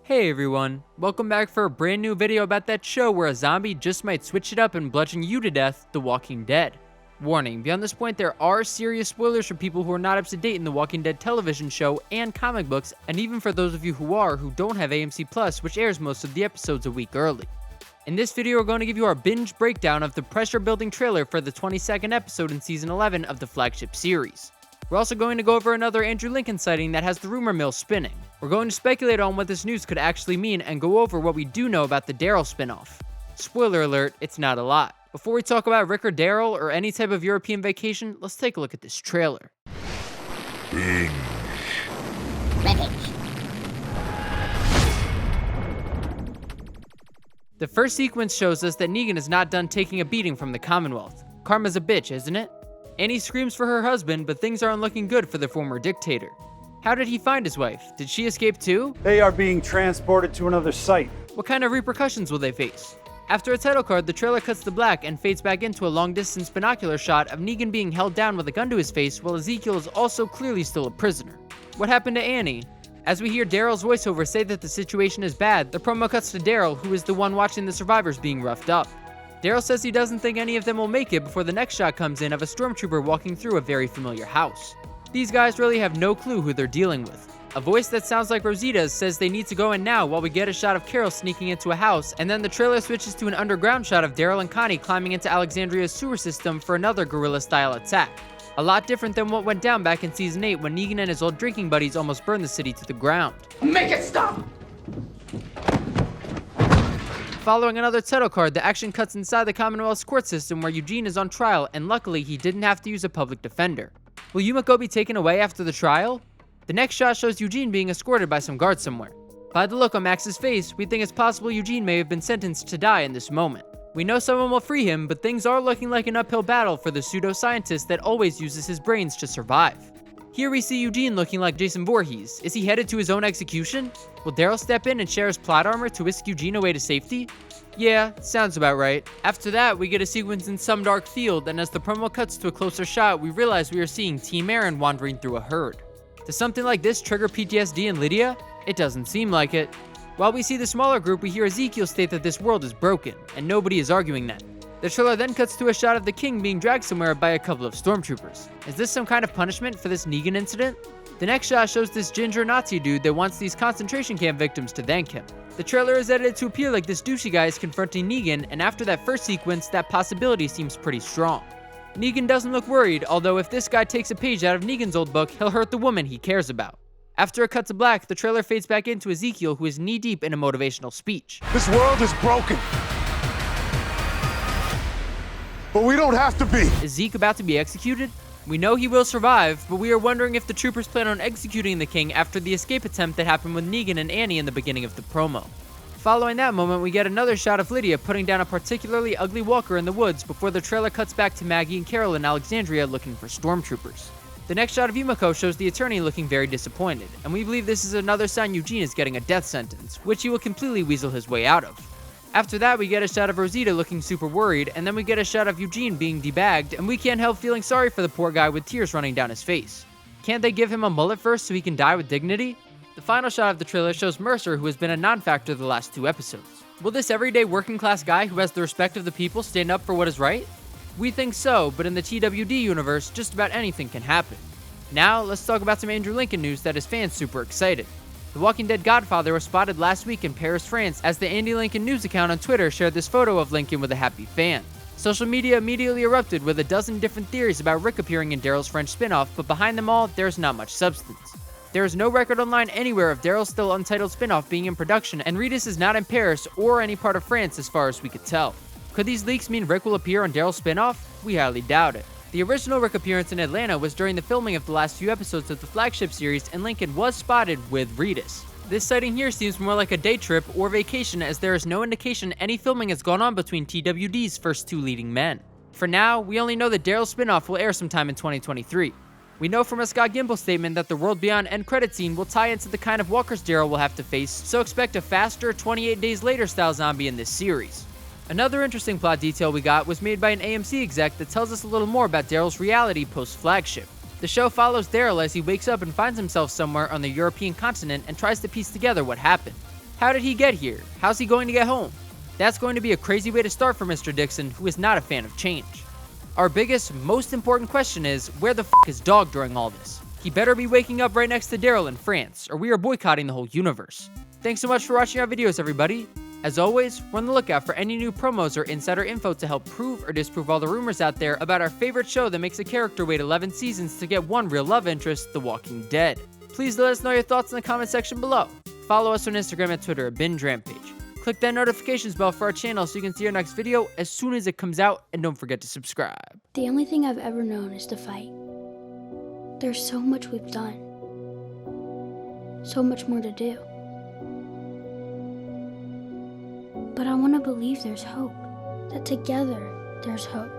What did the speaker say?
Hey everyone, welcome back for a brand new video about that show where a zombie just might switch it up and bludgeon you to death, The Walking Dead. Warning, beyond this point there are serious spoilers for people who are not up to date in The Walking Dead television show and comic books, and even for those of you who don't have AMC Plus, which airs most of the episodes a week early. In this video we're going to give you our binge breakdown of the pressure building trailer for the 22nd episode in season 11 of the flagship series. We're also going to go over another Andrew Lincoln sighting that has the rumor mill spinning. We're going to speculate on what this news could actually mean and go over what we do know about the Daryl spinoff. Spoiler alert, it's not a lot. Before we talk about Rick or Daryl or any type of European vacation, let's take a look at this trailer. Binge. Breakage. The first sequence shows us that Negan is not done taking a beating from the Commonwealth. Karma's a bitch, isn't it? Annie screams for her husband, but things aren't looking good for the former dictator. How did he find his wife? Did she escape too? They are being transported to another site. What kind of repercussions will they face? After a title card, the trailer cuts to black and fades back into a long-distance binocular shot of Negan being held down with a gun to his face while Ezekiel is also clearly still a prisoner. What happened to Annie? As we hear Daryl's voiceover say that the situation is bad, the promo cuts to Daryl, who is the one watching the survivors being roughed up. Daryl says he doesn't think any of them will make it before the next shot comes in of a stormtrooper walking through a very familiar house. These guys really have no clue who they're dealing with. A voice that sounds like Rosita's says they need to go in now while we get a shot of Carol sneaking into a house, and then the trailer switches to an underground shot of Daryl and Connie climbing into Alexandria's sewer system for another guerrilla-style attack. A lot different than what went down back in Season 8 when Negan and his old drinking buddies almost burned the city to the ground. Make it stop! Following another title card, the action cuts inside the Commonwealth's court system where Eugene is on trial, and luckily he didn't have to use a public defender. Will Yumiko be taken away after the trial? The next shot shows Eugene being escorted by some guards somewhere. By the look on Max's face, we think it's possible Eugene may have been sentenced to die in this moment. We know someone will free him, but things are looking like an uphill battle for the pseudo-scientist that always uses his brains to survive. Here we see Eugene looking like Jason Voorhees. Is he headed to his own execution? Will Daryl step in and share his plot armor to whisk Eugene away to safety? Yeah, sounds about right. After that, we get a sequence in some dark field, and as the promo cuts to a closer shot, we realize we are seeing Team Aaron wandering through a herd. Does something like this trigger PTSD in Lydia? It doesn't seem like it. While we see the smaller group, we hear Ezekiel state that this world is broken, and nobody is arguing that. The trailer then cuts to a shot of the king being dragged somewhere by a couple of stormtroopers. Is this some kind of punishment for this Negan incident? The next shot shows this ginger Nazi dude that wants these concentration camp victims to thank him. The trailer is edited to appear like this douchey guy is confronting Negan, and after that first sequence, that possibility seems pretty strong. Negan doesn't look worried, although if this guy takes a page out of Negan's old book, he'll hurt the woman he cares about. After a cut to black, the trailer fades back into Ezekiel, who is knee-deep in a motivational speech. This world is broken. But we don't have to be. Is Zeke about to be executed? We know he will survive, but we are wondering if the troopers plan on executing the king after the escape attempt that happened with Negan and Annie in the beginning of the promo. Following that moment, we get another shot of Lydia putting down a particularly ugly walker in the woods before the trailer cuts back to Maggie and Carol in Alexandria looking for stormtroopers. The next shot of Yumiko shows the attorney looking very disappointed, and we believe this is another sign Eugene is getting a death sentence, which he will completely weasel his way out of. After that, we get a shot of Rosita looking super worried, and then we get a shot of Eugene being debagged, and we can't help feeling sorry for the poor guy with tears running down his face. Can't they give him a mullet first so he can die with dignity? The final shot of the trailer shows Mercer, who has been a non-factor the last 2 episodes. Will this everyday working class guy who has the respect of the people stand up for what is right? We think so, but in the TWD universe, just about anything can happen. Now, let's talk about some Andrew Lincoln news that has fans super excited. The Walking Dead Godfather was spotted last week in Paris, France, as the Andy Lincoln news account on Twitter shared this photo of Lincoln with a happy fan. Social media immediately erupted with a dozen different theories about Rick appearing in Daryl's French spinoff, but behind them all, there's not much substance. There is no record online anywhere of Daryl's still untitled spinoff being in production, and Regis is not in Paris or any part of France as far as we could tell. Could these leaks mean Rick will appear on Daryl's spinoff? We highly doubt it. The original Rick appearance in Atlanta was during the filming of the last few episodes of the flagship series, and Lincoln was spotted with Regis. This sighting here seems more like a day trip or vacation, as there is no indication any filming has gone on between TWD's first 2 leading men. For now, we only know that Daryl's spinoff will air sometime in 2023. We know from a Scott Gimple statement that the World Beyond end credit scene will tie into the kind of walkers Daryl will have to face, so expect a faster 28 Days Later style zombie in this series. Another interesting plot detail we got was made by an AMC exec that tells us a little more about Daryl's reality post-flagship. The show follows Daryl as he wakes up and finds himself somewhere on the European continent and tries to piece together what happened. How did he get here? How's he going to get home? That's going to be a crazy way to start for Mr. Dixon, who is not a fan of change. Our biggest, most important question is, where the f is Dog during all this? He better be waking up right next to Daryl in France, or we are boycotting the whole universe. Thanks so much for watching our videos, everybody. As always, we're on the lookout for any new promos or insider info to help prove or disprove all the rumors out there about our favorite show that makes a character wait 11 seasons to get one real love interest, The Walking Dead. Please let us know your thoughts in the comment section below. Follow us on Instagram and Twitter at Binge Rampage. Click that notifications bell for our channel so you can see our next video as soon as it comes out, and don't forget to subscribe. The only thing I've ever known is to fight. There's so much we've done. So much more to do. But I want to believe there's hope. That together, there's hope.